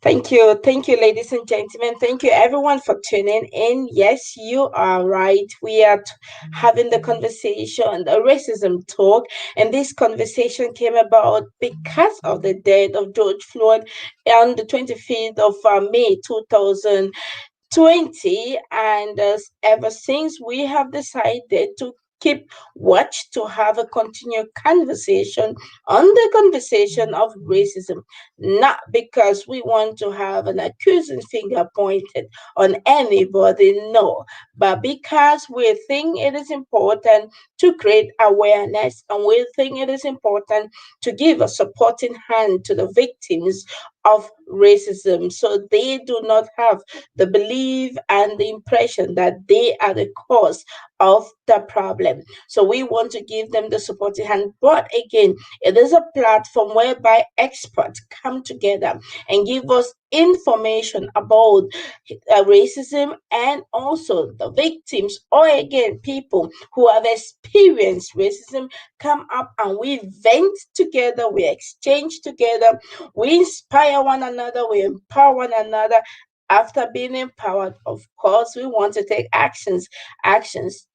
Thank you, ladies and gentlemen. Thank you, everyone, for tuning in. Yes, you are right. We are having the conversation, the racism talk, and this conversation came about because of the death of George Floyd on the 25th of May 2020. And ever since, we have decided to keep watch to have a continued conversation on the conversation of racism, not because we want to have an accusing finger pointed on anybody, no, but because we think it is important to create awareness, and we think it is important to give a supporting hand to the victims of racism so they do not have the belief and the impression that they are the cause of the problem. So we want to give them the supporting hand. But again, it is a platform whereby experts come together and give us information about racism, and also the victims, or again people who have experienced racism, come up and we vent together, we exchange together, we inspire one another, we empower one another. After being empowered, of course, we want to take actions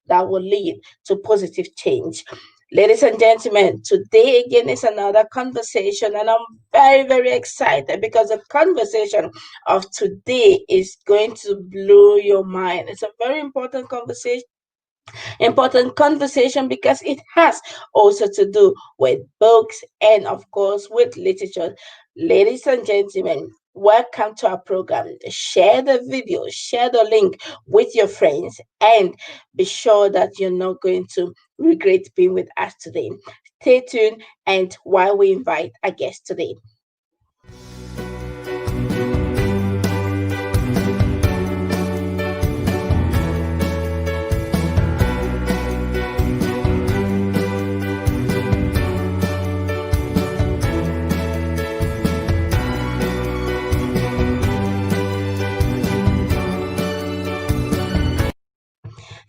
that will lead to positive change. Ladies and gentlemen, today again is another conversation, and I'm very, very excited because the conversation of today is going to blow your mind. It's a very important conversation because it has also to do with books and, of course, with literature. Ladies and gentlemen, welcome to our program. Share the video, share the link with your friends, and be sure that you're not going to regret being with us today. Stay tuned, and while we invite our guest today.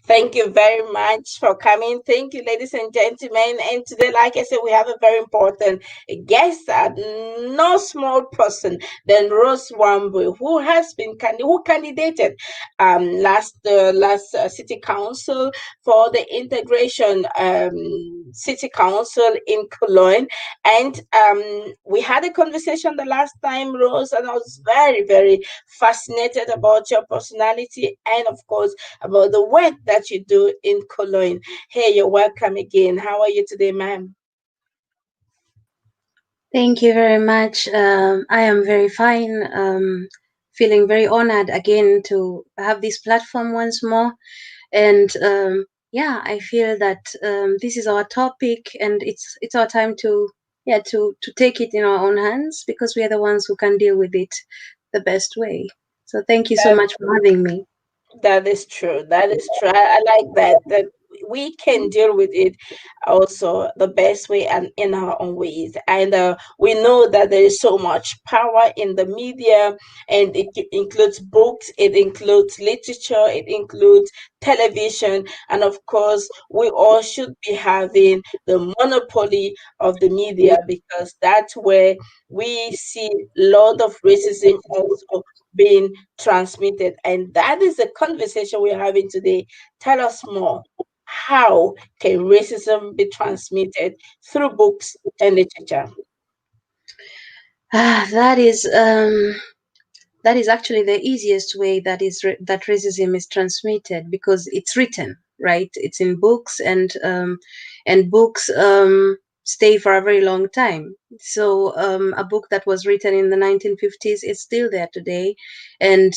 Thank you very much for coming. Thank you, ladies and gentlemen. And today, like I said, we have a very important guest, no small person than Rose Wambui, who has been who candidated last city council for the integration city council in Cologne. And we had a conversation the last time, Rose, and I was very, very fascinated about your personality and, of course, about the work that you do in Cologne. Hey, you're welcome again. How are you today, ma'am? Thank you very much. I am very fine. Feeling very honored again to have this platform once more. And yeah, I feel that this is our topic, and it's our time to to take it in our own hands, because we are the ones who can deal with it the best way. So thank you so That much for having me. that is true. That is true. I like that we can deal with it also the best way and in our own ways. And we know that there is so much power in the media, and it includes books, it includes literature, it includes television, and of course, we all should be having the monopoly of the media because that's where we see a lot of racism also being transmitted. And that is the conversation we're having today. Tell us more. How can racism be transmitted through books and literature? That is actually the easiest way that racism is transmitted, because it's written, right? It's in books, and books stay for a very long time. So a book that was written in the 1950s is still there today, and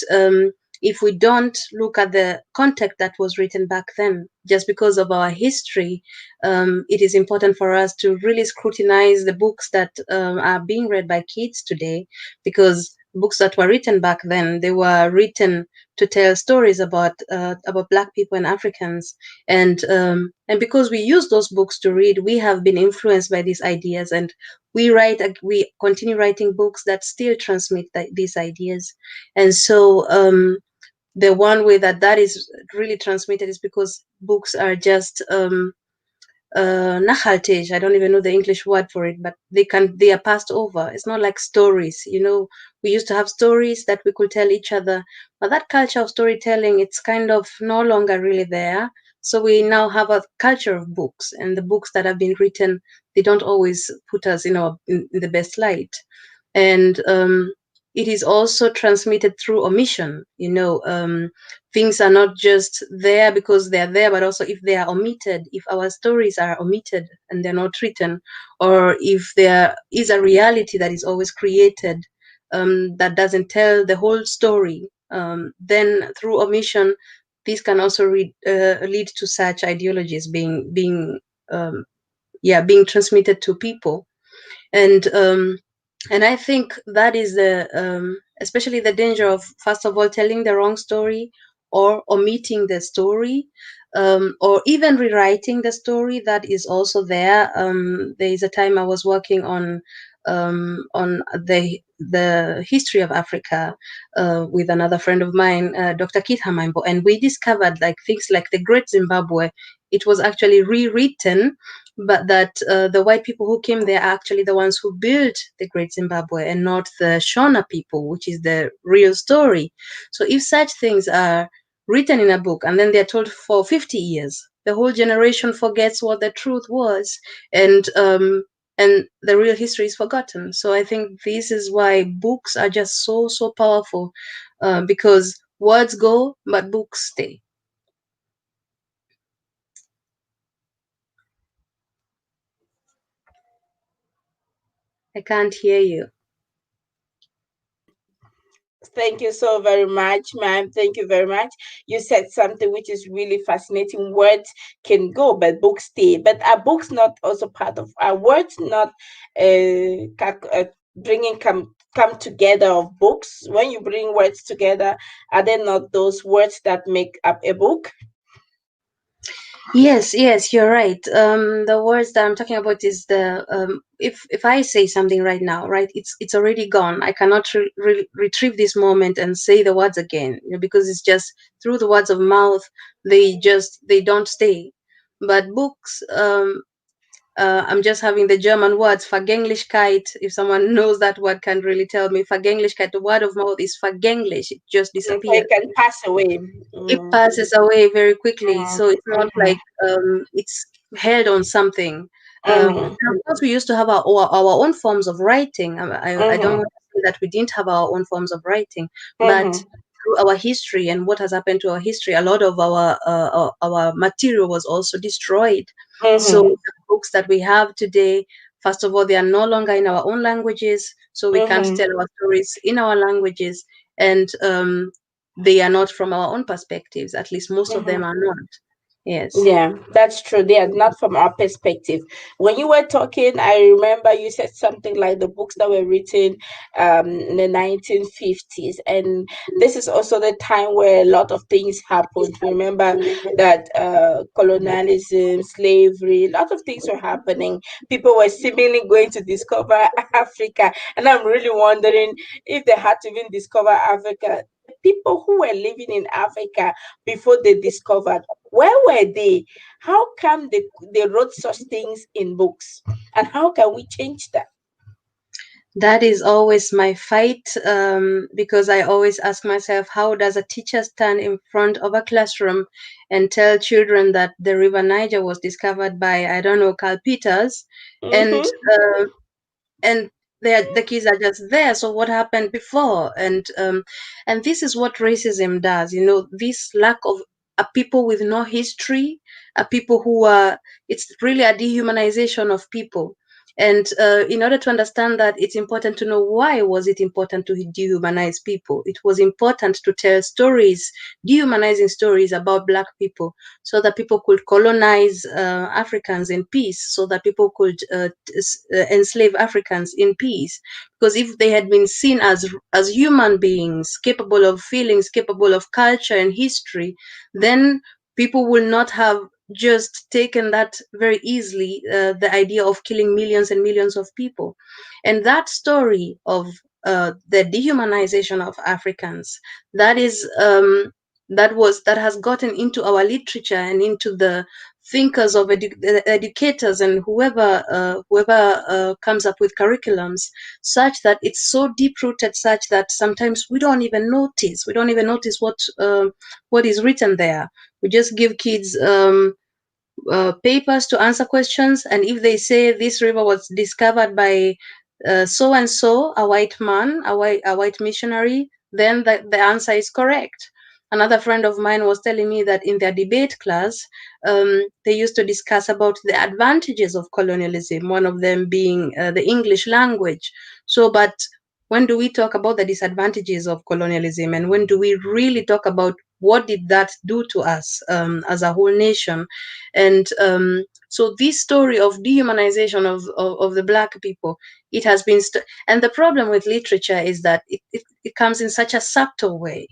if we don't look at the context that was written back then, just because of our history, it is important for us to really scrutinize the books that are being read by kids today, because books that were written back then, they were written to tell stories about Black people and Africans, and because we use those books to read, we have been influenced by these ideas, and we continue writing books that still transmit these ideas. And so the one way that is really transmitted is because books are just nachhaltig. I don't even know the English word for it, but they are passed over. It's not like stories. We used to have stories that we could tell each other, but that culture of storytelling, it's kind of no longer really there. So we now have a culture of books, and the books that have been written, they don't always put us in the best light. And it is also transmitted through omission. Things are not just there because they're there, but also if they are omitted, if our stories are omitted and they're not written, or if there is a reality that is always created, that doesn't tell the whole story, then through omission, this can also lead to such ideologies being transmitted to people. And um, and I think that is especially the danger of, first of all, telling the wrong story, or omitting the story, or even rewriting the story. That is also there. There is a time I was working on the history of Africa with another friend of mine, Dr. Keith Hamaimbo, and we discovered like things like the Great Zimbabwe. It was actually rewritten, but that the white people who came there are actually the ones who built the Great Zimbabwe, and not the Shona people, which is the real story. So if such things are written in a book and then they're told for 50 years, the whole generation forgets what the truth was, and the real history is forgotten. So I think this is why books are just so powerful, because words go, but books stay. I can't hear you. Thank you so very much, ma'am. Thank you very much. You said something which is really fascinating. Words can go, but books stay. But are books not also part of our words? Not bringing come together of books. When you bring words together, are they not those words that make up a book? Yes, you're right. The words that I'm talking about is the if I say something right now, right, it's already gone. I cannot retrieve this moment and say the words again, because it's just through the words of mouth. They don't stay. But books, I'm just having the German words Vergänglichkeit. If someone knows that word, can really tell me Vergänglichkeit. The word of mouth is vergänglich. It just So it disappears. can pass away. It Mm, passes away very quickly. mm, So it's not mhm, like it's held on something. mhm, And of course, we used to have our own forms of writing. I don't mhm, want to say that we didn't have our own forms of writing, but mhm, through our history and what has happened to our history, a lot of our material was also destroyed. So mhm, the books that we have today, first of all, they are no longer in our own languages, so we can't mhm, tell our stories in our languages, and they are not from our own perspectives. At least most of them mhm. are not. Yes. Yeah, that's true. They are not from our perspective. When you were talking, I remember you said something like the books that were written in the 1950s. And this is also the time where a lot of things happened. Remember that colonialism, slavery, a lot of things were happening. People were seemingly going to discover Africa. And I'm really wondering if they had to even discover Africa. People who were living in Africa before they discovered, where were they? How come they wrote such things in books? And how can we change that? That is always my fight, because I always ask myself, how does a teacher stand in front of a classroom and tell children that the River Niger was discovered by, I don't know, Carl Peters, and Mm-hmm. uh, and the kids are just there. So what happened before? And this is what racism does. This lack of a people with no history, a people who are. It's really a dehumanization of people. And in order to understand that, it's important to know why was it important to dehumanize people. It was important to tell stories, dehumanizing stories about Black people, so that people could colonize Africans in peace, so that people could enslave Africans in peace. Because if they had been seen as human beings, capable of feelings, capable of culture and history, then people will not have just taken that very easily, the idea of killing millions and millions of people. And that story of the dehumanization of Africans, that is that has gotten into our literature and into the thinkers, of educators, and whoever comes up with curriculums, such that it's so deep rooted, such that sometimes we don't even notice. We don't even notice what is written there. We just give kids papers to answer questions, and if they say this river was discovered by so and so, a white man, a white missionary, then the answer is correct. Another friend of mine was telling me that in their debate class, they used to discuss about the advantages of colonialism, one of them being the English language. So, but when do we talk about the disadvantages of colonialism, and when do we really talk about what did that do to us as a whole nation? And so this story of dehumanization of the black people, it has been and the problem with literature is that it comes in such a subtle way.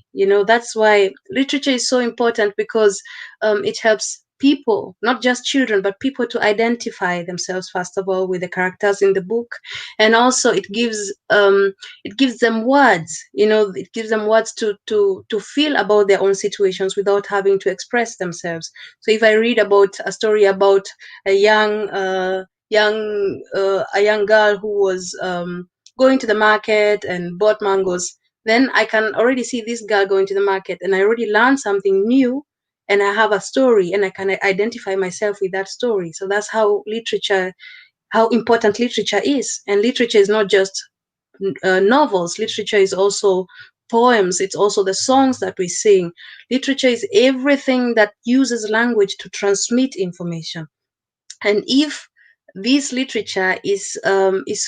That's why literature is so important, because it helps people, not just children, but people, to identify themselves, first of all, with the characters in the book. And also it gives them words. It gives them words to feel about their own situations without having to express themselves. So if I read about a story about a young girl who was going to the market and bought mangoes, then I can already see this girl going to the market, and I already learned something new, and I have a story, and I can identify myself with that story. So that's how important literature is. And literature is not just novels. Literature is also poems. It's also the songs that we sing. Literature is everything that uses language to transmit information. And if this literature is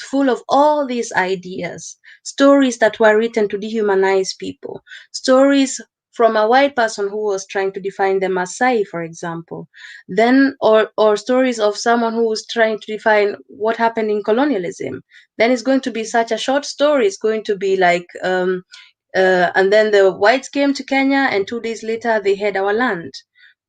full of all these ideas, stories that were written to dehumanize people, stories from a white person who was trying to define the Maasai, for example, then or stories of someone who was trying to define what happened in colonialism, then it's going to be such a short story. It's going to be like and then the whites came to Kenya, and 2 days later they had our land.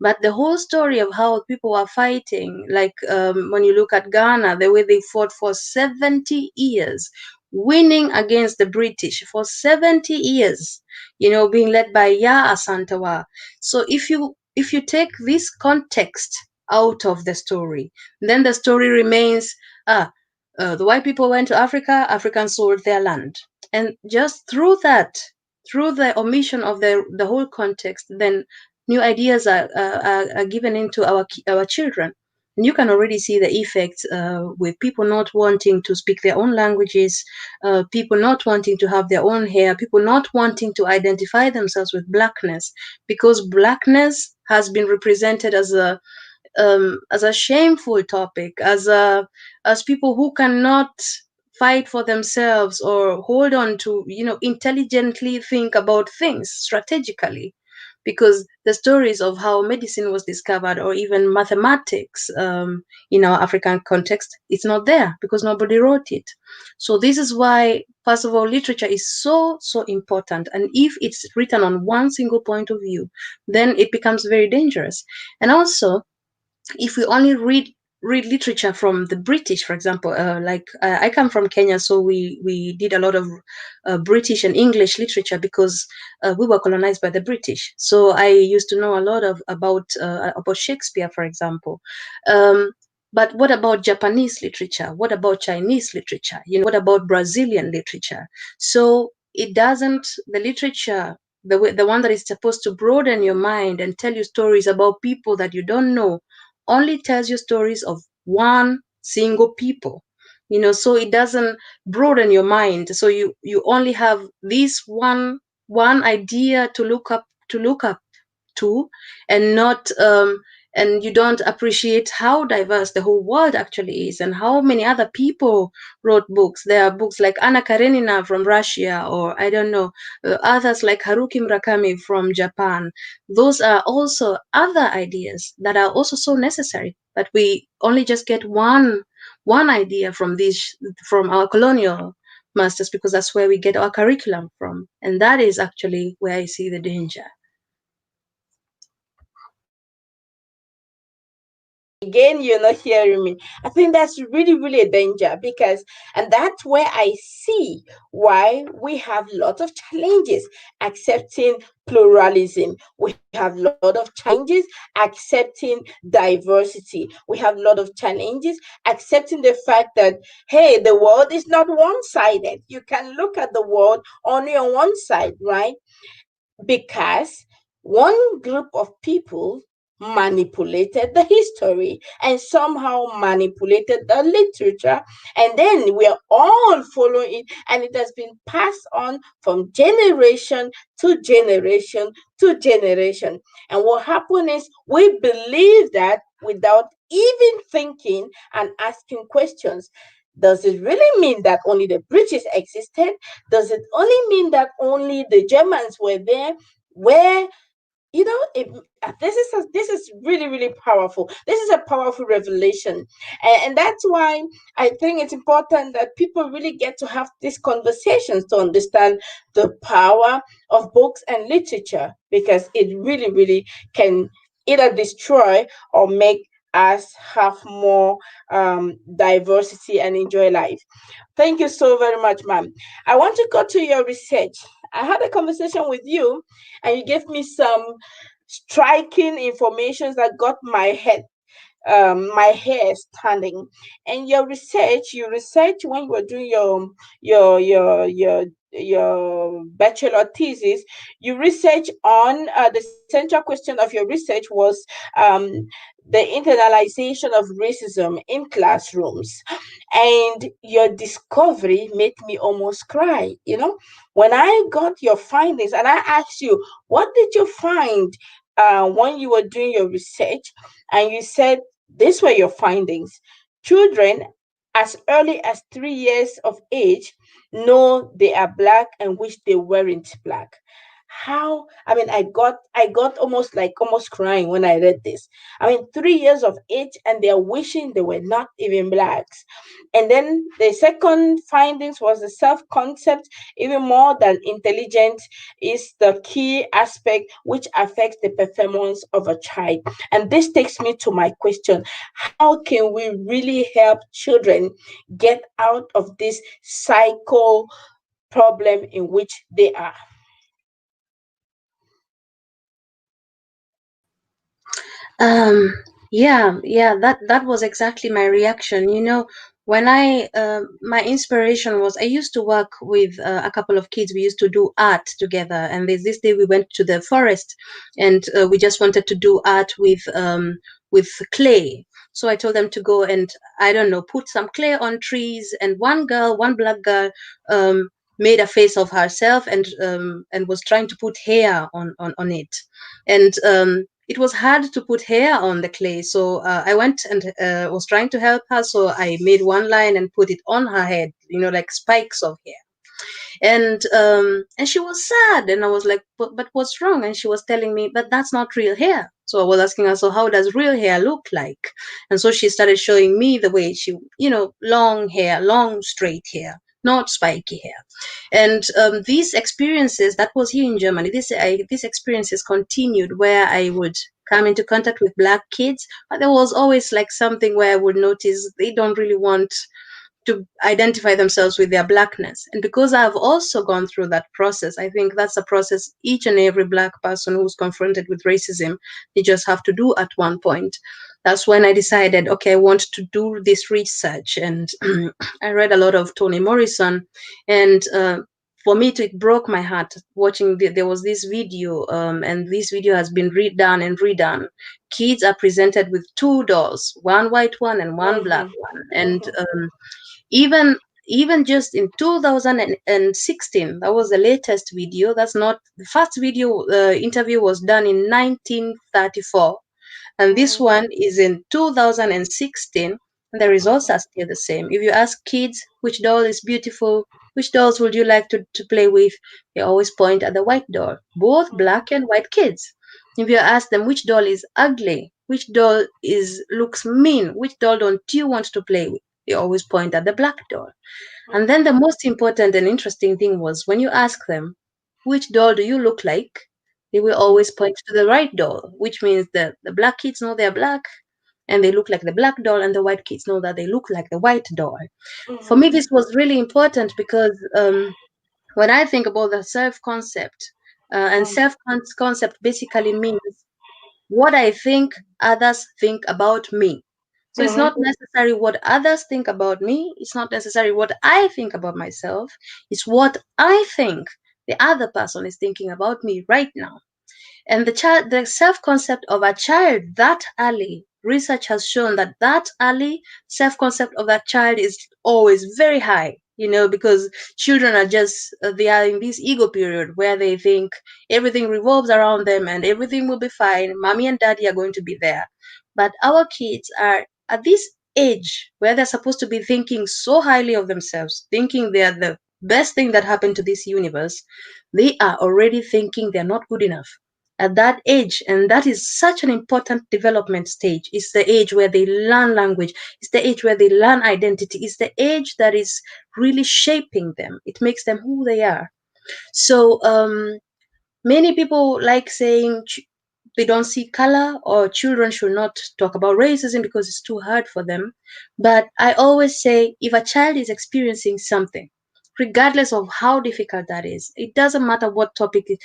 But the whole story of how people were fighting, like when you look at Ghana, the way they fought for 70 years, winning against the British for 70 years, being led by Ya Asantewa. So if you take this context out of the story, then the story remains, the white people went to Africa, Africans sold their land. And just through the omission of the whole context, then new ideas are given into our children. And you can already see the effects with people not wanting to speak their own languages, people not wanting to have their own hair, people not wanting to identify themselves with blackness, because blackness has been represented as a shameful topic, as people who cannot fight for themselves or hold on to, intelligently think about things strategically. Because the stories of how medicine was discovered, or even mathematics, in our African context, it's not there because nobody wrote it. So this is why, first of all, literature is so important. And if it's written on one single point of view, then it becomes very dangerous. And also, if we only read literature from the British, for example, I come from Kenya, so we did a lot of British and English literature, because we were colonized by the British. So I used to know a lot about Shakespeare, for example. But what about Japanese literature? What about Chinese literature? What about Brazilian literature? So it doesn't, the literature, the one that is supposed to broaden your mind and tell you stories about people that you don't know, only tells you stories of one single people. So it doesn't broaden your mind. So you only have this one idea to look up to, and not and you don't appreciate how diverse the whole world actually is, and how many other people wrote books. There are books like Anna Karenina from Russia, or I don't know, others like Haruki Murakami from Japan. Those are also other ideas that are also so necessary, but we only just get one idea from our colonial masters, because that's where we get our curriculum from, and that is actually where I see the danger. Again, you're not hearing me. I think that's really, really a danger because, and that's where I see why we have a lot of challenges accepting pluralism. We have a lot of challenges accepting diversity. We have a lot of challenges accepting the fact that, hey, the world is not one sided. You can look at the world only on one side, right? Because one group of people manipulated the history and somehow manipulated the literature, and then we are all following it, and it has been passed on from generation to generation to generation. And what happened is we believe that without even thinking and asking questions. Does it really mean that only the British existed? Does it only mean that only the Germans were there? Where, this is really, really powerful. This is a powerful revelation, and that's why I think it's important that people really get to have these conversations to understand the power of books and literature, because it really, really can either destroy or make us have more diversity and enjoy life. Thank you so very much, ma'am. I want to go to your research. I had a conversation with you, and you gave me some striking information that got my hair standing. And your research, you research when you were doing your bachelor thesis, you research on the central question of your research was the internalization of racism in classrooms. And your discovery made me almost cry. When I got your findings and I asked you, what did you find when you were doing your research? And you said these were your findings. Children as early as 3 years of age know they are black and wish they weren't black. How, I mean, I got almost crying when I read this. I mean, 3 years of age and they're wishing they were not even blacks. And then the second findings was the self-concept, even more than intelligence, is the key aspect which affects the performance of a child. And this takes me to my question: how can we really help children get out of this cycle problem in which they are? Um, yeah, that was exactly my reaction. When my inspiration was, I used to work with a couple of kids. We used to do art together, and there's this day we went to the forest, and we just wanted to do art with clay. So I told them to go and, I don't know, put some clay on trees, and one black girl, made a face of herself, and was trying to put hair on it, and it was hard to put hair on the clay. So I went and was trying to help her. So I made one line and put it on her head, like spikes of hair. And she was sad, and I was like, but what's wrong? And she was telling me, but that's not real hair. So I was asking her, so how does real hair look like? And so she started showing me the way long hair, long straight hair, not spiky hair. And these experiences, that was here in Germany, these experiences continued, where I would come into contact with black kids, but there was always like something where I would notice they don't really want to identify themselves with their blackness. And because I've also gone through that process, I think that's a process each and every black person who's confronted with racism, they just have to do at one point. That's when I decided, okay, I want to do this research. And I read a lot of Toni Morrison. And for me, it broke my heart watching. There was this video, and this video has been redone and redone. Kids are presented with two dolls, one white one and one black Mm-hmm. one. And Mm-hmm. even even just in 2016, that was the latest video. That's not the first video. Interview was done in 1934, and this Mm-hmm. one is in 2016, and the results are still the same. If you ask kids which doll is beautiful, which dolls would you like to play with, they always point at the white doll, both black and white kids. If you ask them which doll is ugly, which doll is looks mean, which doll don't you want to play with, they always point at the black doll. And then the most important and interesting thing was, when you ask them, which doll do you look like? They will Mm-hmm. always point to the right doll, which means that the black kids know they're black, and they look like the black doll, and the white kids know that they look like the white doll. For me, Mm-hmm. this was really important because when I think about the self concept, and self concept basically means what I think others think about me. So it's not Mm-hmm. necessarily what others think about me. It's not necessarily what I think about myself. It's what I think the other person is thinking about me right now. And the self-concept of a child that early, research has shown that that early self-concept of that child is always very high. Because children are just they are in this ego period where they think everything revolves around them and everything will be fine. Mommy and daddy are going to be there. But our kids are at this age where they're supposed to be thinking so highly of themselves, thinking they are the best thing that happened to this universe. They are already thinking they're not good enough at that age, and that is such an important development stage. It's the age where they learn language. It's the age where they learn identity. It's the age that is really shaping them. It makes them who they are. So many people like saying they don't see color, or children should not talk about racism because it's too hard for them. But I always say, if a child is experiencing something, regardless of how difficult that is, it doesn't matter what topic it,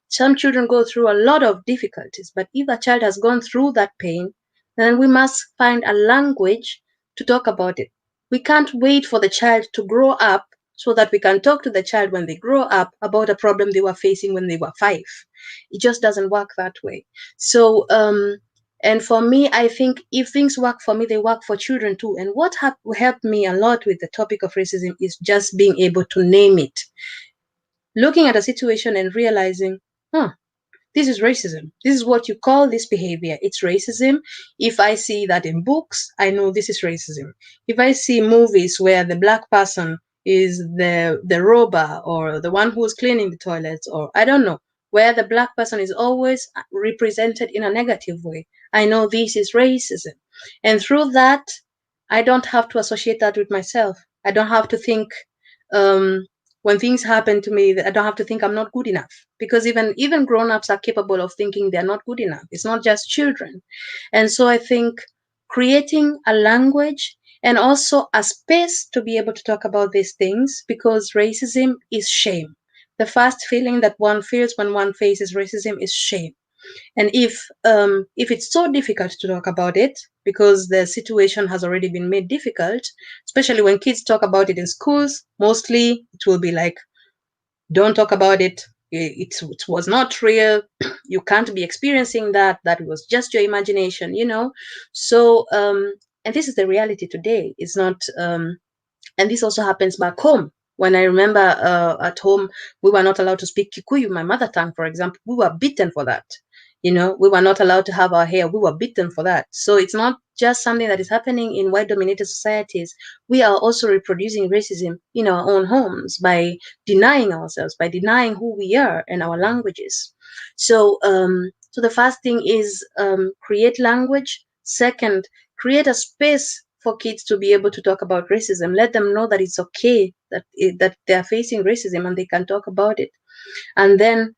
some children go through a lot of difficulties, but if a child has gone through that pain, then we must find a language to talk about it. We can't wait for the child to grow up so that we can talk to the child when they grow up about a problem they were facing when they were 5. It just doesn't work that way. So and for me, I think if things work for me, they work for children too. And what helped me a lot with the topic of racism is just being able to name it, looking at a situation and realizing, huh, this is racism. This is what you call this behavior. It's racism. If I see that in books, I know this is racism. If I see movies where the black person is the robber, or the one who's cleaning the toilets, or I don't know, where the black person is always represented in a negative way, I know this is racism. And through that, I don't have to associate that with myself. I don't have to think, um, when things happen to me, I don't have to think I'm not good enough, because even grown-ups are capable of thinking they're not good enough. It's not just children. And so I think creating a language and also a space to be able to talk about these things, because racism is shame. The first feeling that one feels when one faces racism is shame. And if it's so difficult to talk about it because the situation has already been made difficult, especially when kids talk about it in schools, mostly it will be like, don't talk about it. It was not real. You can't be experiencing that. That was just your imagination. So and this is the reality today. It's not and this also happens back home. When I remember at home, we were not allowed to speak Kikuyu, my mother tongue, for example. We were beaten for that. We were not allowed to have our hair. We were beaten for that. So it's not just something that is happening in white dominated societies. We are also reproducing racism in our own homes by denying ourselves, by denying who we are and our languages. So the first thing is, create language. Second, create a space for kids to be able to talk about racism. Let them know that it's okay, that they are facing racism and they can talk about it. And then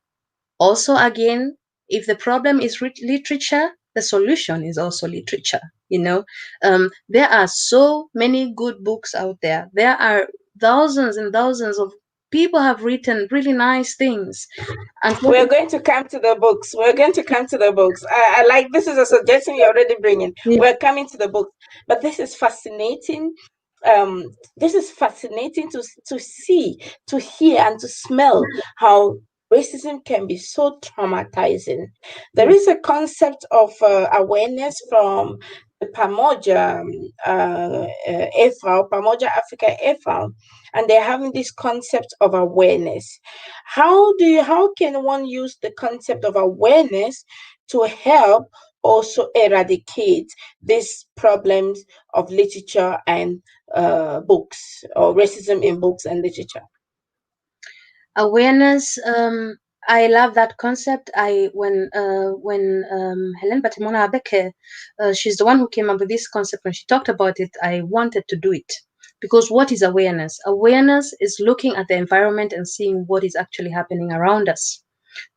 also, again, if the problem is literature, the solution is also literature. There are so many good books out there. There are thousands and thousands of people have written really nice things. And We're going to come to the books. We're going to come to the books. I like, this is a suggestion you're already bringing. We're coming to the books, but this is fascinating. This is fascinating to see, to hear, and to smell how racism can be so traumatizing. There is a concept of awareness from the Pamoja Pamoja Africa EFA, and they're having this concept of awareness. How can one use the concept of awareness to help also eradicate these problems of literature and books, or racism in books and literature? awareness, I love that concept. I when Helen Batimona Abeke, she's the one who came up with this concept. When she talked about it, I wanted to do it, because what is awareness? Awareness is looking at the environment and seeing what is actually happening around us.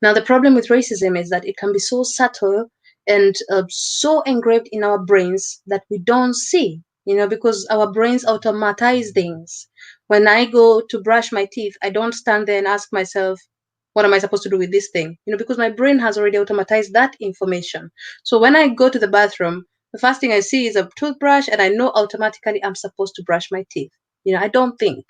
Now, the problem with racism is that it can be so subtle and so engraved in our brains that we don't see, because our brains automatize things. When I go to brush my teeth, I don't stand there and ask myself, what am I supposed to do with this thing? Because my brain has already automatized that information. So when I go to the bathroom, the first thing I see is a toothbrush, and I know automatically I'm supposed to brush my teeth. I don't think.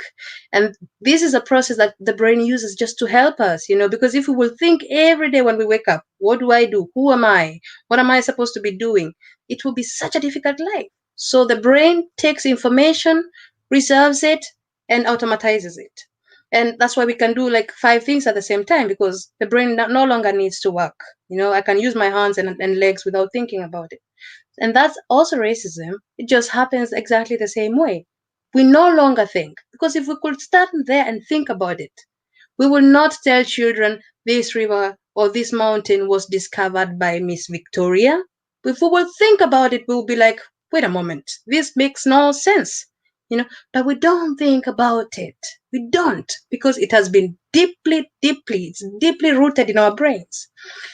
And this is a process that the brain uses just to help us, because if we will think every day when we wake up, what do I do? Who am I? What am I supposed to be doing? It will be such a difficult life. So the brain takes information, reserves it, and automatizes it. And that's why we can do like five things at the same time, because the brain no longer needs to work. I can use my hands and legs without thinking about it. And that's also racism. It just happens exactly the same way. We no longer think, because if we could stand there and think about it, we will not tell children this river or this mountain was discovered by Miss Victoria. If we will think about it, we'll be like, wait a moment, this makes no sense. But we don't think about it. We don't, because it has been it's deeply rooted in our brains.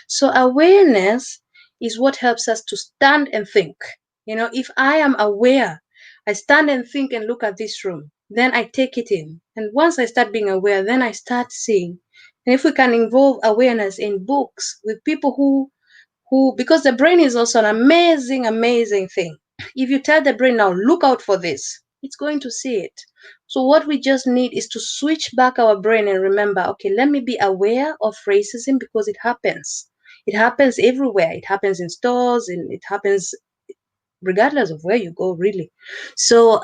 So awareness is what helps us to stand and think. If I am aware, I stand and think and look at this room, then I take it in. And once I start being aware, then I start seeing. And if we can involve awareness in books with people who because the brain is also an amazing, amazing thing. If you tell the brain now, look out for this, it's going to see it. So what we just need is to switch back our brain and remember, okay, let me be aware of racism because it happens. It happens everywhere. It happens in stores, and it happens regardless of where you go, really. So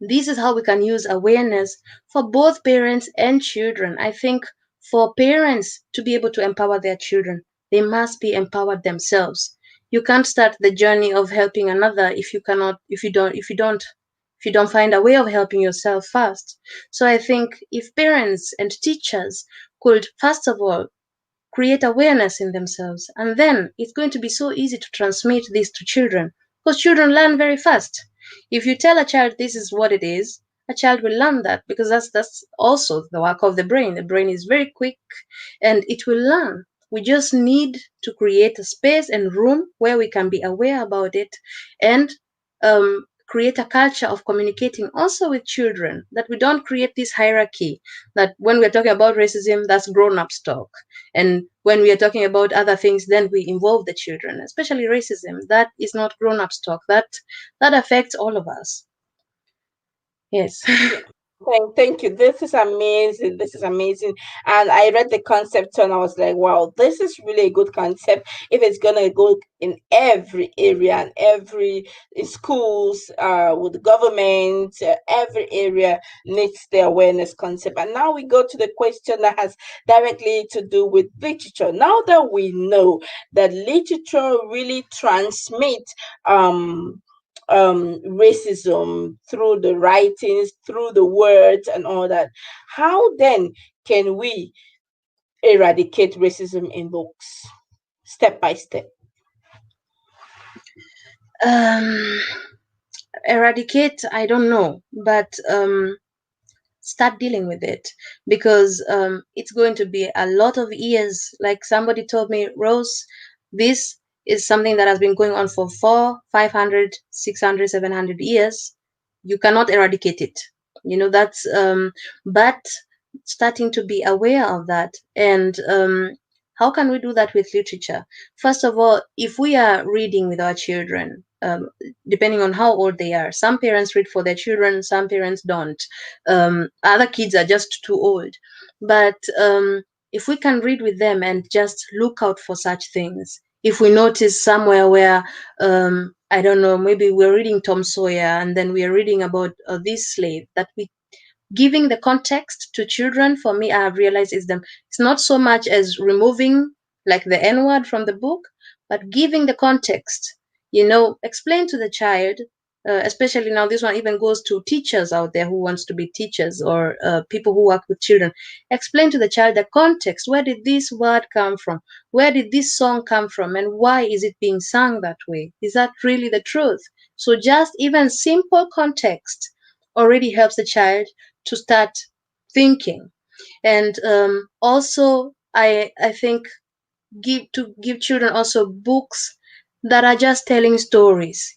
this is how we can use awareness for both parents and children. I think for parents to be able to empower their children, they must be empowered themselves. You can't start the journey of helping another if you don't find a way of helping yourself first. So I think if parents and teachers could first of all create awareness in themselves, and then it's going to be so easy to transmit this to children, because children learn very fast. If you tell a child this is what it is, a child will learn that, because that's also the work of the brain. The brain is very quick, and it will learn. We just need to create a space and room where we can be aware about it, and create a culture of communicating also with children, that we don't create this hierarchy that when we're talking about racism, that's grown-ups talk, and when we are talking about other things, then we involve the children, especially racism. That is not grown-ups talk. That affects all of us. Yes. Yeah. Thank you. This is amazing. This is amazing. And I read the concept and I was like, wow, this is really a good concept. If it's gonna go in every area and every in schools, with the government, every area needs the awareness concept. And now we go to the question that has directly to do with literature. Now that we know that literature really transmits racism through the writings, through the words, and all that. How then can we eradicate racism in books, step by step? um, Eradicate, I don't know, but start dealing with it, because it's going to be a lot of years. Like somebody told me, Rose, this is something that has been going on for 400, 500, 600, 700 years. You cannot eradicate it. That's but starting to be aware of that. And how can we do that with literature? First of all, if we are reading with our children, depending on how old they are, some parents read for their children, some parents don't. Other kids are just too old. But if we can read with them and just look out for such things, if we notice somewhere where, I don't know, maybe we're reading Tom Sawyer and then we are reading about this slave, that we giving the context to children, for me, I have realized is them. It's not so much as removing like the N word from the book, but giving the context. Explain to the child. Especially now, this one even goes to teachers out there who wants to be teachers, or people who work with children. Explain to the child the context. Where did this word come from? Where did this song come from? And why is it being sung that way? Is that really the truth? So just even simple context already helps the child to start thinking. And also, I think give children also books that are just telling stories,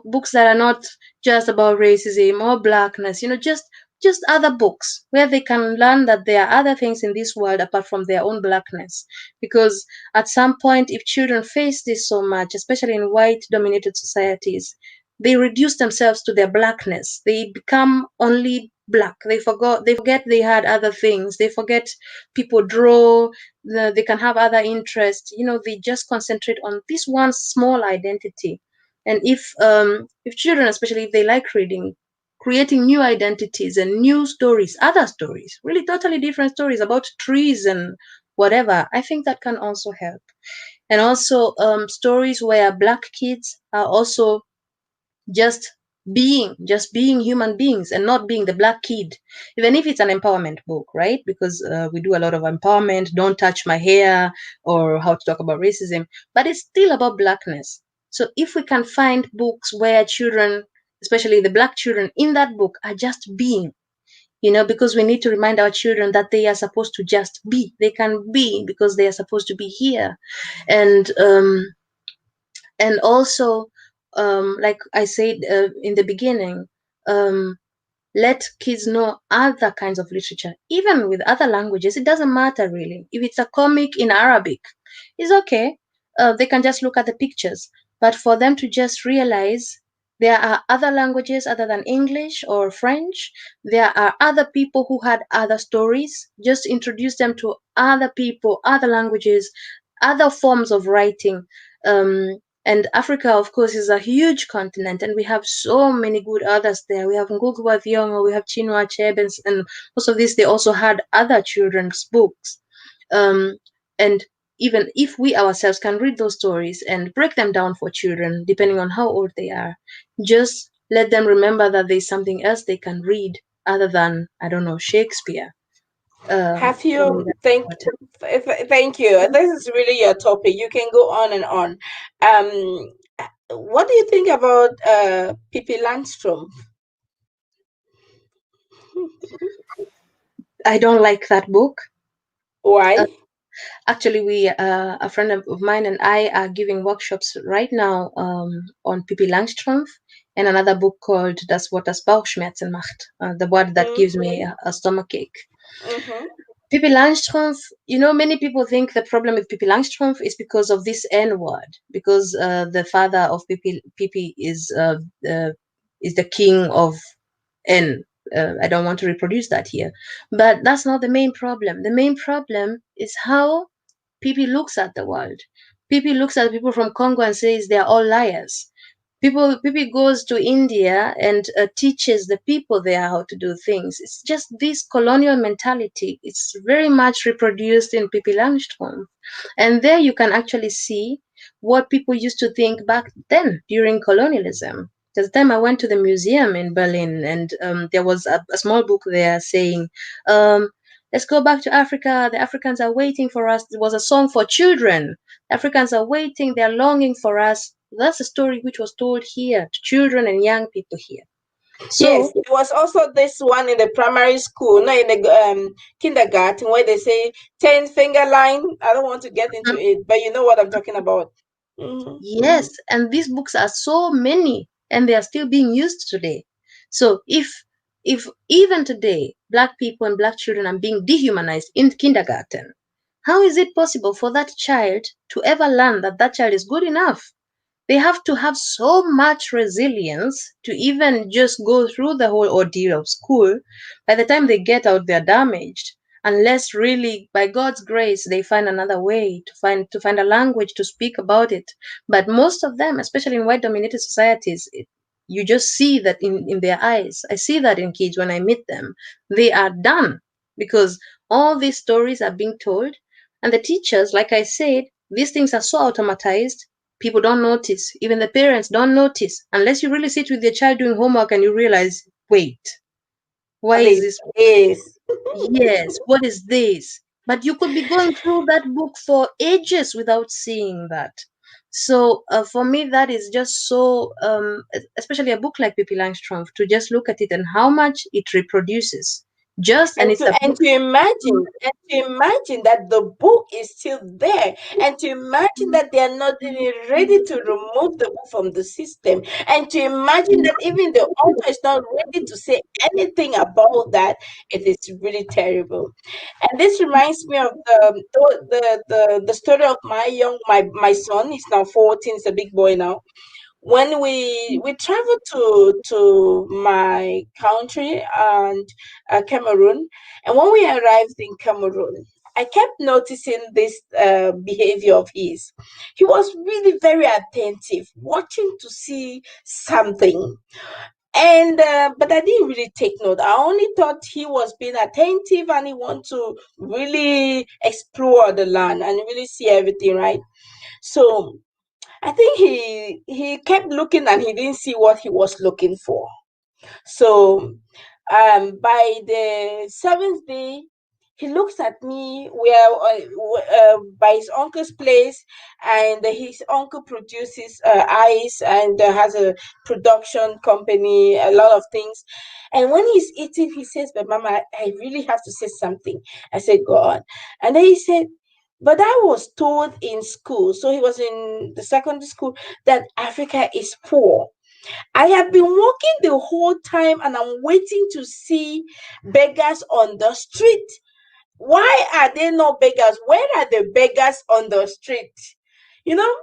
books that are not just about racism or blackness, just other books where they can learn that there are other things in this world apart from their own blackness. Because at some point, if children face this so much, especially in white dominated societies, they reduce themselves to their blackness. They become only black. They forget they had other things. They forget people draw, they can have other interests. They just concentrate on this one small identity. And if children, especially if they like reading, creating new identities and new stories, other stories, really totally different stories about trees and whatever, I think that can also help. And also stories where black kids are also just just being human beings and not being the black kid, even if it's an empowerment book, right? Because we do a lot of empowerment, don't touch my hair, or how to talk about racism, but it's still about blackness. So if we can find books where children, especially the black children in that book, are just being, because we need to remind our children that they are supposed to just be, they can be because they are supposed to be here. And also, like I said in the beginning, um, let kids know other kinds of literature, even with other languages. It doesn't matter really. If it's a comic in Arabic, it's okay. They can just look at the pictures. But for them to just realize there are other languages other than English or French, there are other people who had other stories. Just introduce them to other people, other languages, other forms of writing. And Africa, of course, is a huge continent, and we have so many good others there. We have Ngugi wa Thiong'o, we have Chinua Achebe, and most of these, they also had other children's books. Um, and even if we ourselves can read those stories and break them down for children, depending on how old they are, just let them remember that there's something else they can read other than, I don't know, Shakespeare. Have For me, you that's thank important. thank you. This is really your topic. You can go on and on. What do you think about Pippi Landstrom? I don't like that book. Why? Actually, a friend of mine and I are giving workshops right now on Pippi Langstrumpf and another book called Das Wort das Bauchschmerzen macht, the word that gives me a stomachache. Mm-hmm. Pippi Langstrumpf, many people think the problem with Pippi Langstrumpf is because of this N word, because the father of Pippi is the king of N. I don't want to reproduce that here, but that's not the main problem. The main problem is how Pippi looks at the world. Pippi looks at people from Congo and says they're all liars. Pippi goes to India and teaches the people there how to do things. It's just this colonial mentality. It's very much reproduced in Pippi Langstrumpf. And there you can actually see what people used to think back then during colonialism. There's a time I went to the museum in Berlin, and there was a small book there saying, um, let's go back to Africa. The Africans are waiting for us. It was a song for children. The Africans are waiting. They're longing for us. That's a story which was told here to children and young people here. Yes, So, there was also this one in the primary school, not in the kindergarten, where they say 10 finger line. I don't want to get into mhm, it, but you know what I'm talking about. Mm-hmm, yes, mm-hmm. and these books are so many and they are still being used today. So if even today black people and black children are being dehumanized in kindergarten, how is it possible for that child to ever learn that that child is good enough? They have to have so much resilience to even just go through the whole ordeal of school. By the time they get out, they're damaged. Unless really, by God's grace, they find another way to find a language to speak about it. But most of them, especially in white-dominated societies, you just see that in their eyes. I see that in kids when I meet them. They are done because all these stories are being told, and the teachers, like I said, these things are so automatized. People don't notice. Even the parents don't notice unless you really sit with your child doing homework and you realize, wait, why What is is this? this? Yes, what is this? But you could be going through that book for ages without seeing that. So for me, that is just so, especially a book like Pippi Langstrumpf, to just look at it and how much it reproduces. Just, and it's a and book. to imagine that the book is still there, and to imagine that they are not even ready to remove the book from the system, and to imagine that even the author is not ready to say anything about that. It is really terrible. And this reminds me of the story of my son. He's now 14. He's a big boy now. When we traveled to my country and Cameroon, and when we arrived in Cameroon, I kept noticing this behavior of his. He was really very attentive, watching to see something, and but I didn't really take note. I only thought he was being attentive and he wanted to really explore the land and really see everything, right? So I think he kept looking and he didn't see what he was looking for. So by the seventh day, he looks at me where by his uncle's place, and his uncle produces ice and has a production company, a lot of things. And when he's eating, he says, "But Mama, I really have to say something." I said, "Go on." And then he said, "But I was told in school," so he was in the secondary school, "that Africa is poor. I have been walking the whole time and I'm waiting to see beggars on the street. Why are they not beggars? Where are the beggars on the street?" You know,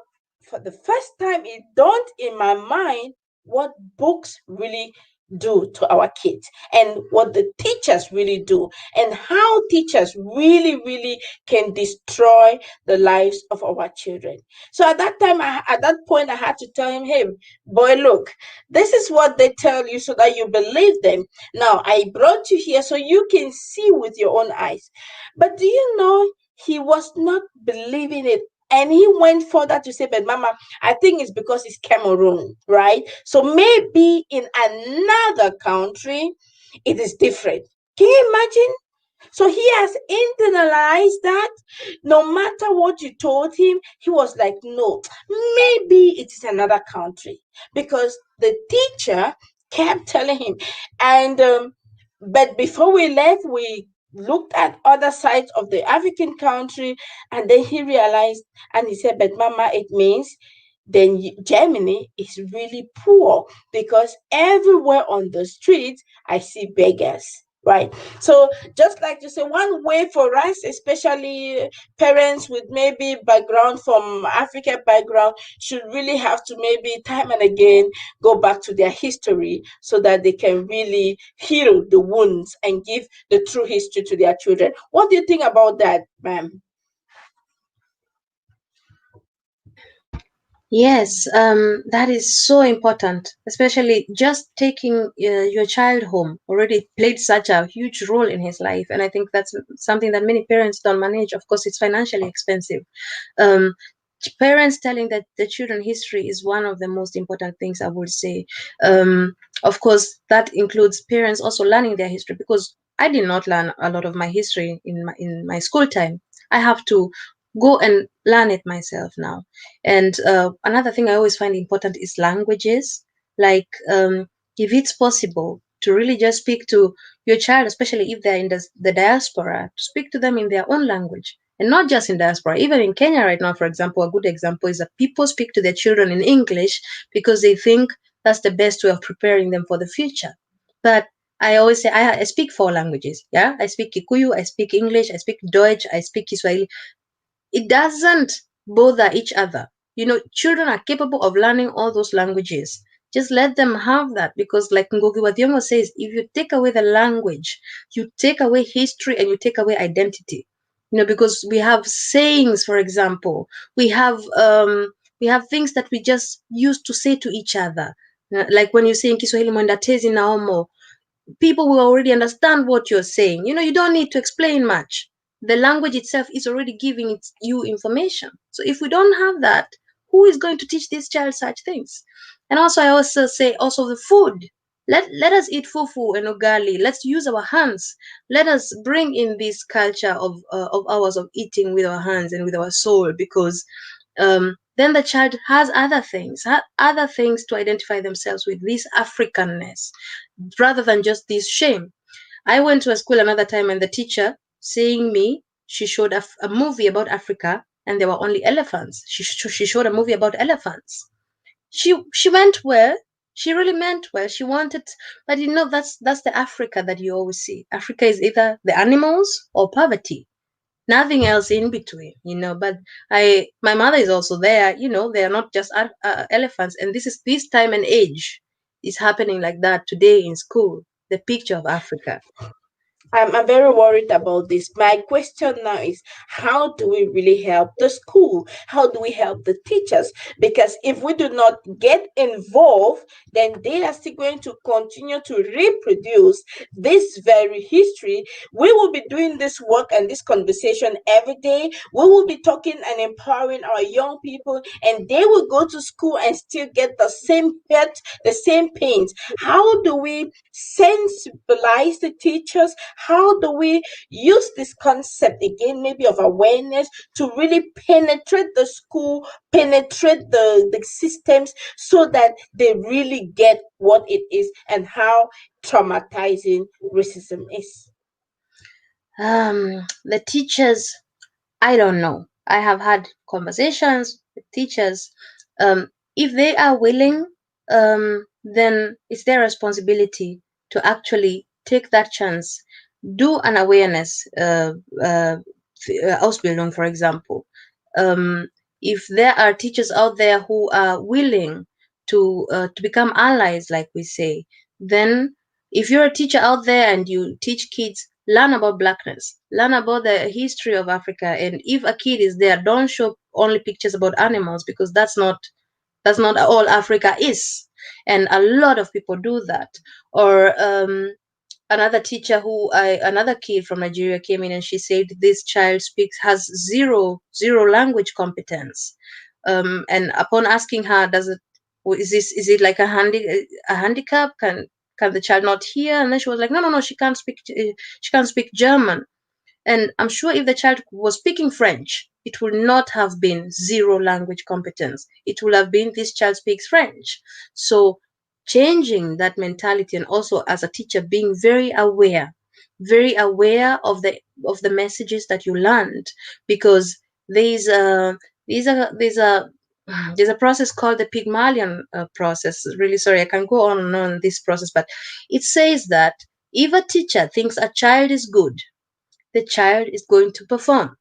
for the first time, it dawned in my mind what books really do to our kids and what the teachers really do, and how teachers really, really can destroy the lives of our children. So at that time, at that point, I had to tell him, "Hey, boy, look, this is what they tell you so that you believe them. Now, I brought you here so you can see with your own eyes." But do you know, he was not believing it. And he went further to say, "But Mama, I think it's because it's Cameroon, right? So maybe in another country, it is different." Can you imagine? So he has internalized that. No matter what you told him, he was like, "No, maybe it is another country," because the teacher kept telling him. And but before we left, we looked at other sides of the African country, and then he realized, and he said, "But Mama, it means then Germany is really poor, because everywhere on the street I see beggars." Right. So just like you say, one way for us, especially parents with maybe background from Africa background, should really have to maybe time and again go back to their history so that they can really heal the wounds and give the true history to their children. What do you think about that, ma'am? Yes, that is so important, especially just taking your child home already played such a huge role in his life. And I think that's something that many parents don't manage. Of course, it's financially expensive. Um, Parents telling that the children history is one of the most important things, I would say. Of course, that includes parents also learning their history, because I did not learn a lot of my history in my school time. I have to go and learn it myself now. And another thing I always find important is languages. Like, if it's possible to really just speak to your child, especially if they're in the diaspora, to speak to them in their own language. And not just in diaspora, even in Kenya right now, for example, a good example is that people speak to their children in English because they think that's the best way of preparing them for the future. But I always say I speak four languages. Yeah, I speak Kikuyu, I speak English, I speak Deutsch, I speak Kiswahili. It doesn't bother each other. Children are capable of learning all those languages. Just let them have that, because, like Ngogi Wadiongo says, if you take away the language, you take away history and you take away identity. Because we have sayings, for example, we have things that we just used to say to each other. Like when you say in Kiswahili, mwenda tezi naomo, people will already understand what you're saying. You don't need to explain much. The language itself is already giving you information. So if we don't have that, who is going to teach this child such things? And also, I also say also the food. Let us eat fufu and ugali. Let's use our hands. Let us bring in this culture of ours of eating with our hands and with our soul, because then the child has other things to identify themselves with, this Africanness, rather than just this shame. I went to a school another time, and the teacher, seeing me, she showed a movie about Africa, and there were only elephants. She showed a movie about elephants. She meant well. She really meant well. She wanted, but that's the Africa that you always see. Africa is either the animals or poverty, nothing else in between. But my mother is also there. They are not just elephants, and this time and age is happening like that today in school. The picture of Africa. I'm very worried about this. My question now is, how do we really help the school? How do we help the teachers? Because if we do not get involved, then they are still going to continue to reproduce this very history. We will be doing this work and this conversation every day. We will be talking and empowering our young people, and they will go to school and still get the same hurt, the same pains. How do we sensibilize the teachers? How do we use this concept again, maybe of awareness, to really penetrate the school, penetrate the systems, so that they really get what it is and how traumatizing racism is? The teachers, I don't know. I have had conversations with teachers. If they are willing, then it's their responsibility to actually take that chance, do an awareness Ausbildung, for example. Um, if there are teachers out there who are willing to become allies, like we say, then if you're a teacher out there and you teach kids, learn about blackness, learn about the history of Africa, and if a kid is there, don't show only pictures about animals, because that's not all Africa is, and a lot of people do that. Or another teacher another kid from Nigeria came in, and she said this child has zero language competence. And upon asking her, is it like a handicap? Can the child not hear? And then she was like, no, no, no, she can't speak German. And I'm sure if the child was speaking French, it would not have been zero language competence. It would have been this child speaks French. So changing that mentality, and also as a teacher being very aware of the messages that you learned, because there's a there's a there's a there's a process called the Pygmalion process. Really sorry, I can go on and on this process, but it says that if a teacher thinks a child is good, the child is going to perform.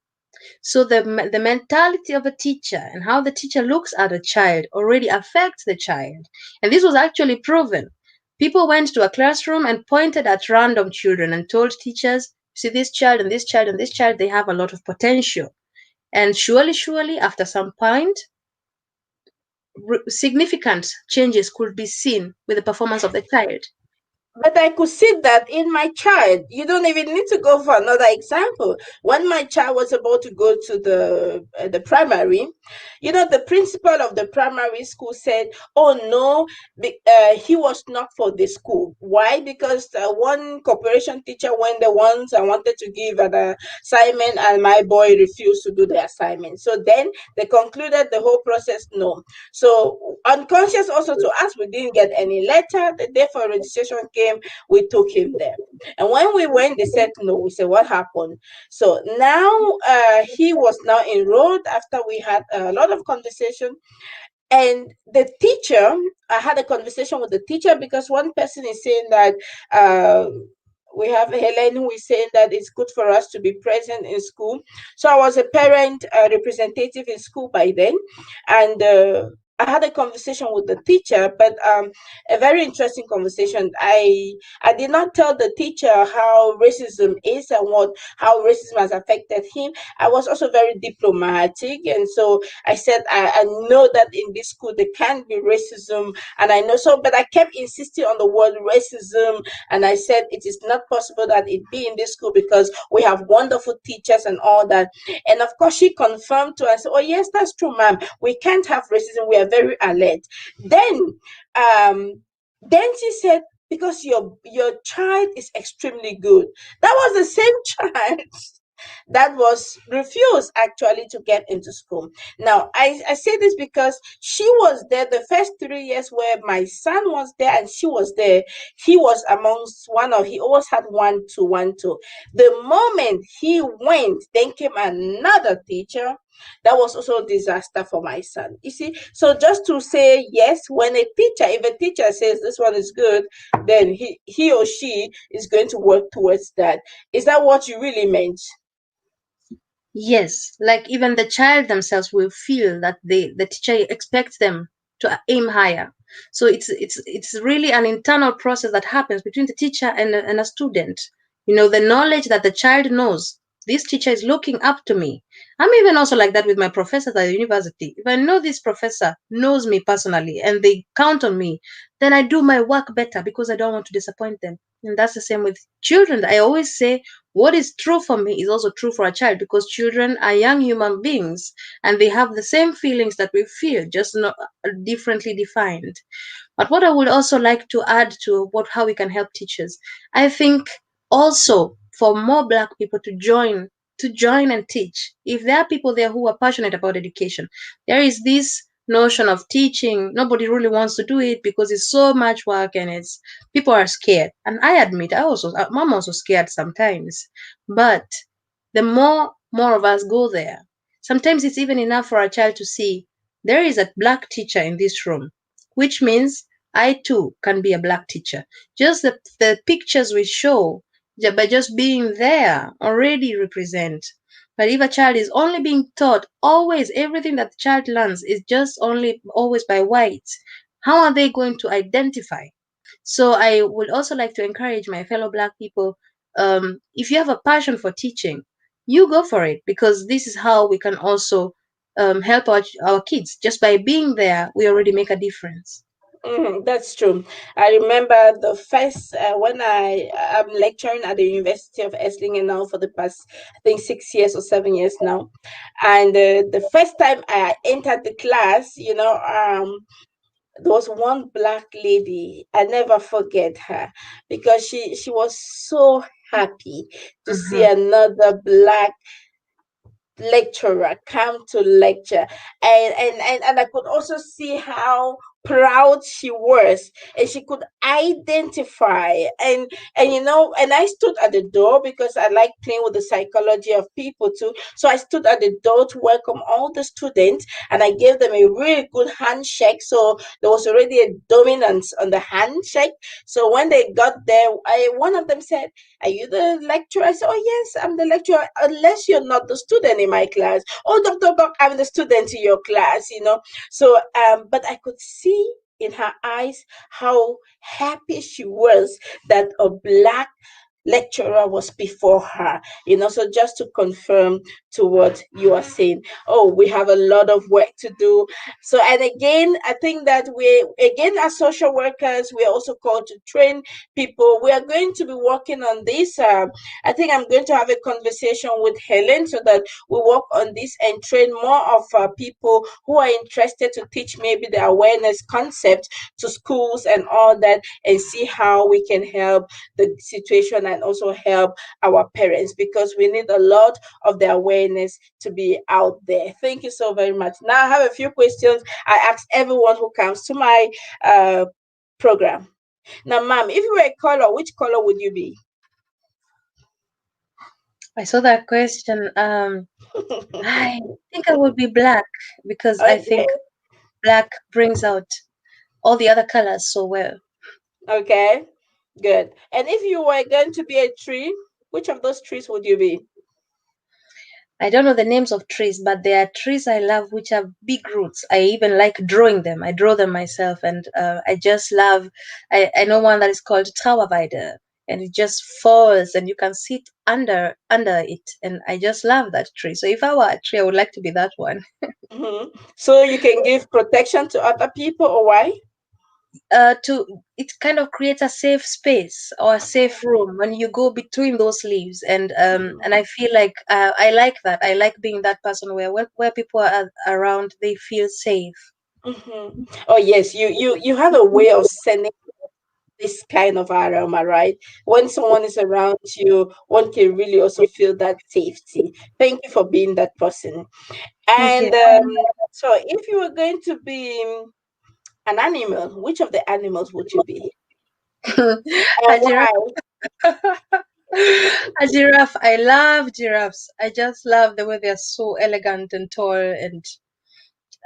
So the mentality of a teacher and how the teacher looks at a child already affects the child. And this was actually proven. People went to a classroom and pointed at random children and told teachers, see this child and this child and this child, they have a lot of potential. And surely, after some point, significant changes could be seen with the performance of the child. But I could see that in my child. You don't even need to go for another example. When my child was about to go to the primary, the principal of the primary school said, "Oh no, he was not for the school. Why? Because one cooperation teacher went there once and wanted to give an assignment, and my boy refused to do the assignment. So then they concluded the whole process no. So unconscious also to us, we didn't get any letter. The day for registration came, we took him there. And when we went, they said no. We said, what happened? So now he was now enrolled after we had a lot of conversation. And the teacher, I had a conversation with the teacher, because one person is saying that we have Helen who is saying that it's good for us to be present in school. So I was a parent representative in school by then, and I had a conversation with the teacher, but a very interesting conversation. I did not tell the teacher how racism is and how racism has affected him. I was also very diplomatic, and so I said I know that in this school there can be racism, and I know so, but I kept insisting on the word racism, and I said it is not possible that it be in this school because we have wonderful teachers and all that. And of course, she confirmed to us, "Oh yes, that's true, ma'am. We can't have racism. We are very alert." Then, um, then she said, "Because your child is extremely good." That was the same child that was refused actually to get into school. Now, I say this because she was there the first 3 years where my son was there and she was there. He was amongst he always had 1 2 1 2. The moment he went, then came another teacher. That was also a disaster for my son. You see, so just to say yes, if a teacher says this one is good, then he or she is going to work towards that. Is that what you really meant? Yes, like even the child themselves will feel that the teacher expects them to aim higher. So it's really an internal process that happens between the teacher and a student. You know, the knowledge that the child knows this teacher is looking up to me. I'm even also like that with my professors at the university. If I know this professor knows me personally and they count on me, then I do my work better because I don't want to disappoint them. And that's the same with children. I always say what is true for me is also true for a child because children are young human beings and they have the same feelings that we feel, just not differently defined. But what I would also like to add to what how we can help teachers, I think also for more black people to join and teach. If there are people there who are passionate about education, there is this notion of teaching. Nobody really wants to do it because it's so much work and it's people are scared. And I admit I'm also scared sometimes. But the more of us go there, sometimes it's even enough for a child to see there is a black teacher in this room, which means I too can be a black teacher. Just the pictures we show by just being there already represent. But if a child is only being taught always everything that the child learns is just only always by whites, how are they going to identify? So I would also like to encourage my fellow Black people, if you have a passion for teaching, you go for it because this is how we can also help our kids. Just by being there, we already make a difference. That's true. I remember the first when am lecturing at the University of Esslingen now for the past, I think, 6 years or 7 years now, and the first time I entered the class, there was one black lady. I never forget her because she was so happy to see Hmm. another black lecturer come to lecture, and I could also see how proud she was, and she could identify, and I stood at the door because I like playing with the psychology of people too. So I stood at the door to welcome all the students, and I gave them a really good handshake. So there was already a dominance on the handshake. So when they got there, one of them said, "Are you the lecturer?" I said, "Oh, yes, I'm the lecturer, unless you're not the student in my class." "Oh, Dr. Buck, I'm the student in your class. So, but I could see in her eyes how happy she was that a black lecturer was before her. So just to confirm to what you are saying, oh, we have a lot of work to do. So, and again, I think that as social workers, we are also called to train people. We are going to be working on this. I think I'm going to have a conversation with Helen so that we work on this and train more of people who are interested to teach maybe the awareness concept to schools and all that, and see how we can help the situation and also help our parents, because we need a lot of the awareness to be out there. Thank you so very much. Now I have a few questions I ask everyone who comes to my program. Now, ma'am, if you were a color, which color would you be? I saw that question. I think I would be black because I Okay, think black brings out all the other colors so well. okay, good. And if you were going to be a tree, which of those trees would you be? I don't know the names of trees, but there are trees I love which have big roots. I even like drawing them. I draw them myself, and I just love. I know one that is called Trauerweide, and it just falls, and you can sit under it, and I just love that tree. So if I were a tree, I would like to be that one. So you can give protection to other people, or why? To it kind of creates a safe space or a safe room when you go between those leaves, and I feel like I like that. I like being that person where people are around, they feel safe. Hmm. Oh yes, you have a way of sending. this kind of aroma, right? When someone is around you, one can really also feel that safety. Thank you for being that person. Yeah. And so, if you were going to be an animal, which of the animals would you be, and A giraffe. why? A giraffe. I love giraffes. I just love the way they're so elegant and tall, and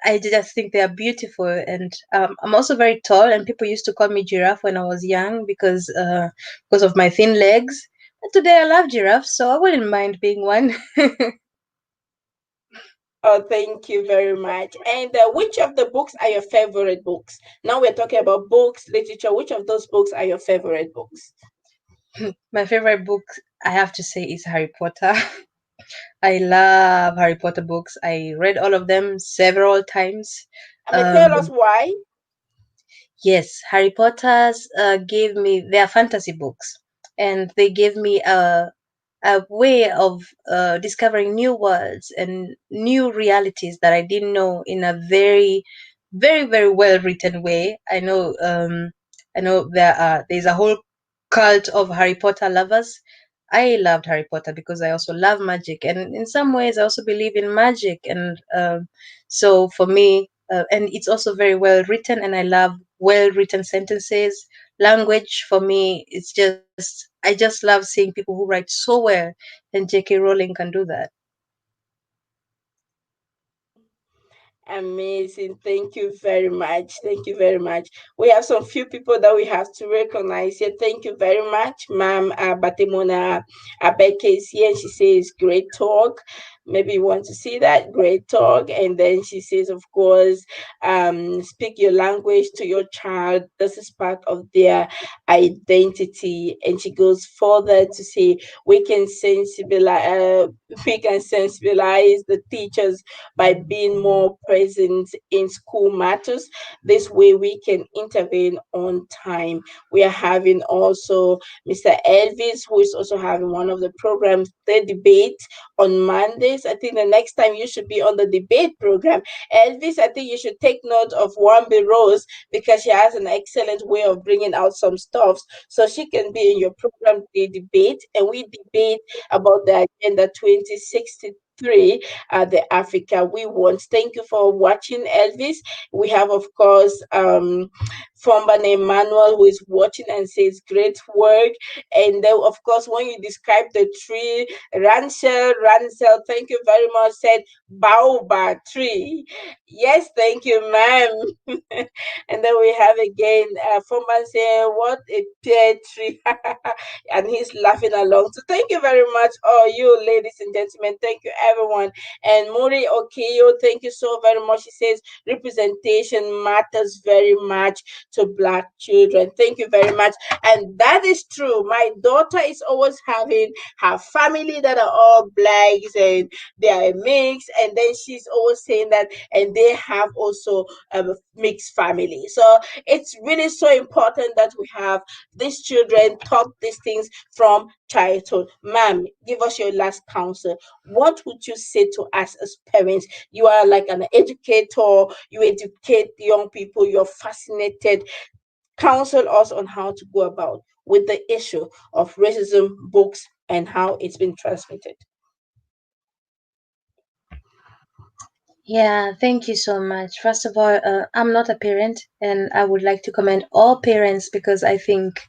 I just think they are beautiful. And I'm also very tall, and people used to call me giraffe when I was young because of my thin legs. But today I love giraffes, so I wouldn't mind being one. Oh, thank you very much. And which of the books are your favorite books? Now we're talking about books, literature. Which of those books are your favorite books? My favorite book, I have to say, is Harry Potter. I love Harry Potter books. I read all of them several times. I mean, tell us Um, why. yes, Harry Potter's gave me, they are fantasy books, and they gave me a way of discovering new worlds and new realities that I didn't know in a very, very, very well written way. I know there's a whole cult of Harry Potter lovers. I loved Harry Potter because I also love magic, and in some ways, I also believe in magic. And so for me, and it's also very well written, and I love well written sentences. Language for me, I just love seeing people who write so well, and J.K. Rowling can do that. Amazing. Thank you very much. Thank you very much. We have some few people that we have to recognize here. Thank you very much, Ma'am Batimona Abeke is here, and she says, great talk. Maybe you want to see that great talk. And then she says, of course, speak your language to your child. This is part of their identity. And she goes further to say, we can sensibilize, the teachers by being more present in school matters. This way, we can intervene on time. We are having also Mr. Elvis, who is also having one of the programs, the debate on Mondays. I think the next time you should be on the debate program. Elvis, I think you should take note of Wambi Rose because she has an excellent way of bringing out some stuff. So she can be in your program, the debate, and we debate about the Agenda 2063, the Africa we want. Thank you for watching, Elvis. We have, of course, Fomban Emmanuel who is watching and says great work. And then, of course, when you describe the tree, Ransel, thank you very much, said baobab tree. Yes, thank you, ma'am. And then we have again Fomban saying, what a pear tree. And he's laughing along. So thank you very much, all you ladies and gentlemen. Thank you, everyone. And Muri Okeyo, thank you so very much. She says representation matters very much to Black children. Thank you very much. And that is true. My daughter is always having her family that are all blacks and they are a mix. And then she's always saying that, and they have also a mixed family. So it's really so important that we have these children taught these things from childhood. Ma'am, give us your last counsel. What would you say to us as parents? You are like an educator, you educate young people, you're fascinated. Counsel us on how to go about with the issue of racism, books, and how it's been transmitted. Yeah, thank you so much. First of all, I'm not a parent, and I would like to commend all parents because I think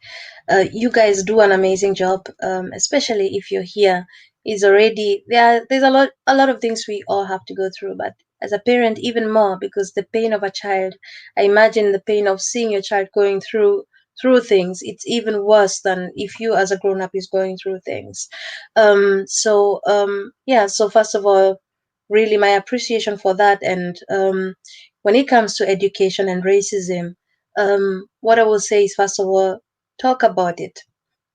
you guys do an amazing job, especially if you're here. Is already there's a lot of things we all have to go through, but as a parent, even more because the pain of a child, I imagine the pain of seeing your child going through things. It's even worse than if you as a grown up is going through things. Yeah. So first of all, really my appreciation for that. And when it comes to education and racism, what I will say is, first of all, talk about it.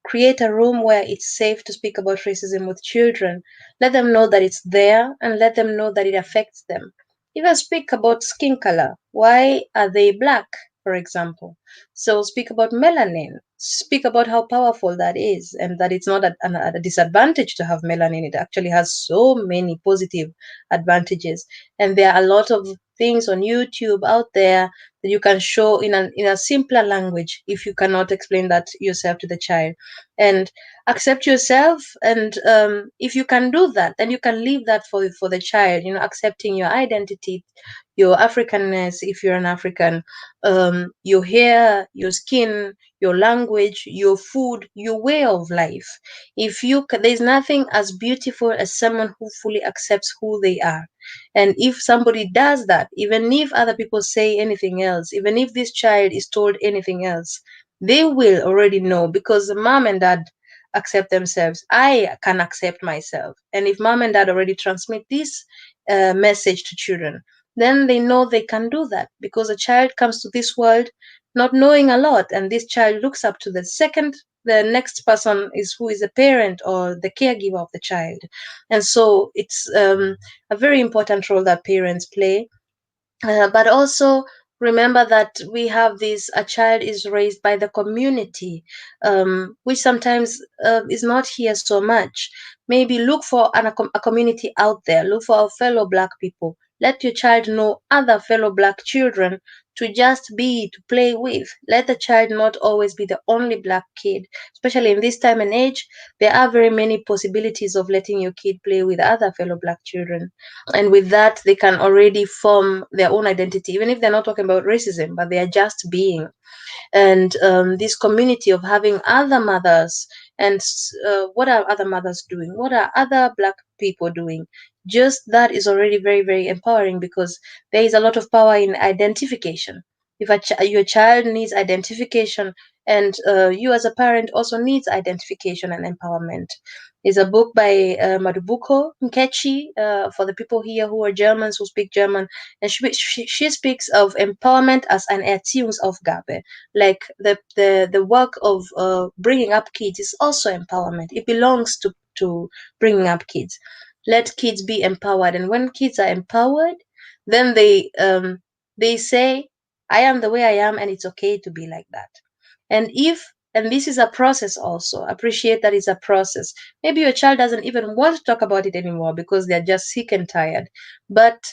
Create a room where it's safe to speak about racism with children. Let them know that it's there and let them know that it affects them. Even speak about skin color. Why are they black? for example. So speak about melanin, speak about how powerful that is, and that it's not a disadvantage to have melanin. It actually has so many positive advantages. And there are a lot of things on YouTube out there that you can show in a simpler language if you cannot explain that yourself to the child. And accept yourself, and if you can do that, then you can leave that for the child, accepting your identity, your Africanness, if you're an African, your hair, your skin, your language, your food, your way of life. There's nothing as beautiful as someone who fully accepts who they are. And if somebody does that, even if other people say anything else, even if this child is told anything else, they will already know, because mom and dad accept themselves. I can accept myself. And if mom and dad already transmit this message to children, then they know they can do that, because a child comes to this world not knowing a lot, and this child looks up to the next person is who is a parent or the caregiver of the child. And so it's a very important role that parents play. But also remember that we have this: a child is raised by the community, which sometimes is not here so much. Maybe look for a community out there, look for our fellow Black people. Let your child know other fellow Black children to just be, to play with. Let the child not always be the only Black kid. Especially in this time and age, there are very many possibilities of letting your kid play with other fellow Black children. And with that, they can already form their own identity, even if they're not talking about racism, but they are just being. And this community of having other mothers, and what are other mothers doing, what are other Black people doing, just that is already very, very empowering, because there is a lot of power in identification. If your child needs identification, and you as a parent also needs identification and empowerment. Is a book by Madubuko Nkechi, for the people here who are Germans, who speak German, and she speaks of empowerment as an Erziehungsaufgabe. Like the work of bringing up kids is also empowerment. It belongs to bringing up kids. Let kids be empowered, and when kids are empowered, then they say, I am the way I am, and it's okay to be like that. And this is a process also. Appreciate that it's a process. Maybe your child doesn't even want to talk about it anymore because they're just sick and tired. But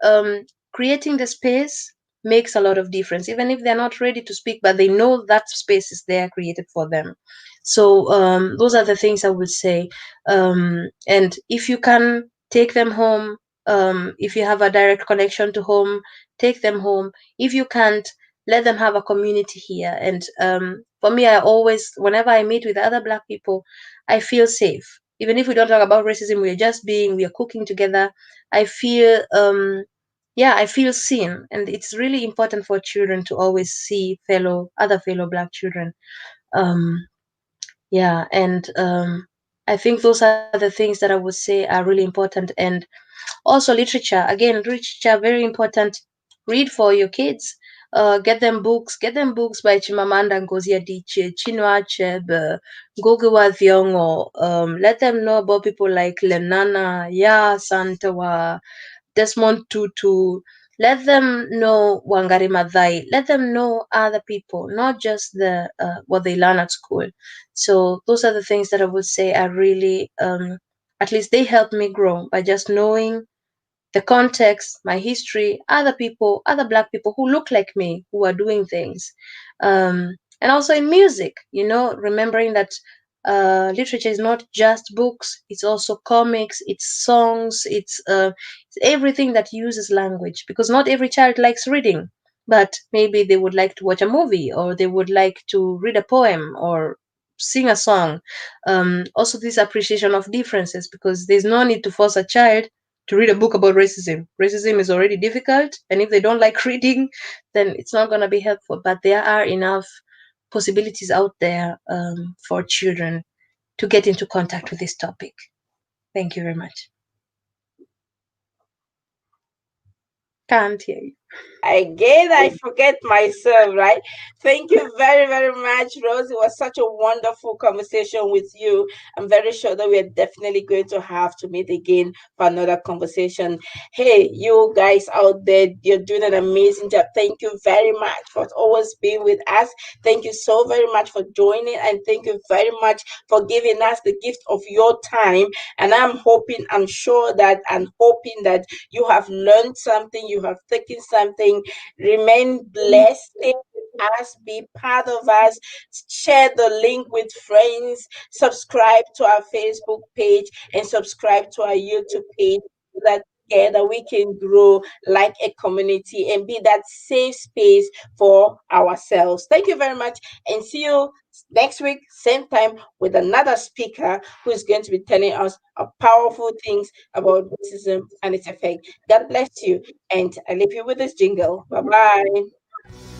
um, creating the space makes a lot of difference, even if they're not ready to speak, but they know that space is there created for them. So those are the things I would say. And if you can take them home, if you have a direct connection to home, take them home. If you can't, let them have a community here. And for me, I always, whenever I meet with other Black people, I feel safe. Even if we don't talk about racism, we are cooking together. I feel, yeah, I feel seen. And it's really important for children to always see other fellow Black children. Um, yeah, and I think those are the things that I would say are really important. And also literature, again, literature very important. Read for your kids. Get them books by Chimamanda Ngozi Adichie, Chinua Achebe, Ngugi wa Thiong'o. Let them know about people like Lenana, Ya Santawa, Desmond Tutu. Let them know Wangari Maathai. Let them know other people, not just the what they learn at school. So those are the things that I would say are really, at least they help me grow by just knowing the context, my history, other people, other Black people who look like me, who are doing things. And also in music, remembering that literature is not just books, it's also comics, it's songs, it's everything that uses language, because not every child likes reading, but maybe they would like to watch a movie, or they would like to read a poem or sing a song. Also, this appreciation of differences, because there's no need to force a child to read a book about racism. Racism is already difficult, and if they don't like reading, then it's not going to be helpful. But there are enough possibilities out there for children to get into contact with this topic. Thank you very much. Can't hear you. Again, I forget myself, right? Thank you very, very much, Rose. It was such a wonderful conversation with you. I'm very sure that we are definitely going to have to meet again for another conversation. Hey, you guys out there, you're doing an amazing job. Thank you very much for always being with us. Thank you so very much for joining, and thank you very much for giving us the gift of your time. And I'm sure that, and hoping that you have learned something, you have taken something. Remain blessed. Stay with us, be part of us, share the link with friends, subscribe to our Facebook page, and subscribe to our YouTube page so that together we can grow like a community and be that safe space for ourselves. Thank you very much, and see you next week, same time, with another speaker who is going to be telling us powerful things about racism and its effect. God bless you. And I leave you with this jingle. Bye bye.